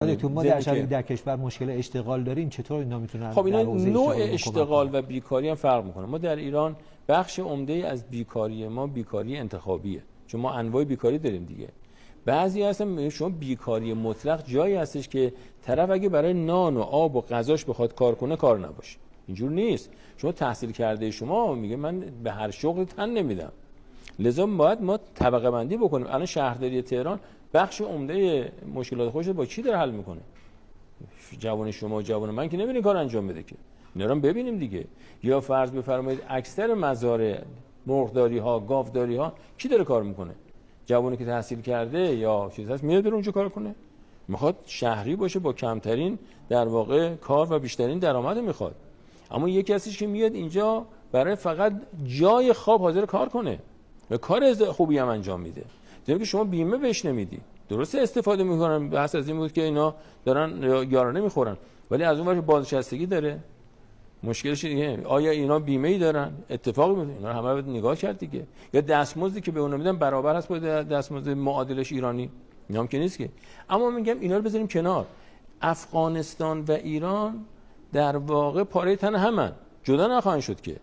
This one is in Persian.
تو ما در کشور مشکل اشتغال داریم، چطور اینا میتونن؟ خب اینا نوع اشتغال و بیکاری هم فرق میکنه. ما در ایران بخش عمده از بیکاری ما بیکاری انتخابیه، چون ما انواع بیکاری داریم دیگه. بعضی هستن شما بیکاری مطلق جایی هستش که طرف اگه برای نان و آب و غذاش بخواد کار کنه کار نباشه. اینجور نیست. شما تحصیل کرده شما میگه من به هر شغل تن نمیدم. لذا باید ما طبقه بندی بکنیم. الان شهرداری تهران بخش عمده مشکلات خودش با چی داره حل میکنه؟ جوان شما و جوان من که نمی‌بینی کار انجام بده که. اینا رو ببینیم دیگه. یا فرض بفرمایید اکثر مزارع مرغداری ها، گاوداری ها کی داره کار میکنه؟ جوانی که تحصیل کرده یا چیز هست میاد بره اونجا کار کنه؟ میخواد شهری باشه با کمترین در واقع کار و بیشترین درآمد میخواد. اما یکی هستش که میاد اینجا برای فقط جای خواب حاضر کار کنه و کار خوبی هم انجام میده. دیگه که شما بیمه بهش نمیدی. درسته استفاده میکنن، بحث از این بود که اینا دارن یارانه میخورن، ولی از اون ور بازنشستگی داره. مشکلش اینه آیا اینا بیمه ای دارن؟ اتفاقی میفته. اینا همه رو نگاه کرد دیگه. یا دستمزدی که به اون میدن برابر هست با دستمزد معادلش ایرانی؟ اینا هم که نیست که. اما میگم اینا رو بذاریم کنار. افغانستان و ایران در واقع پاره تن همن، جدا نخواهند شد که.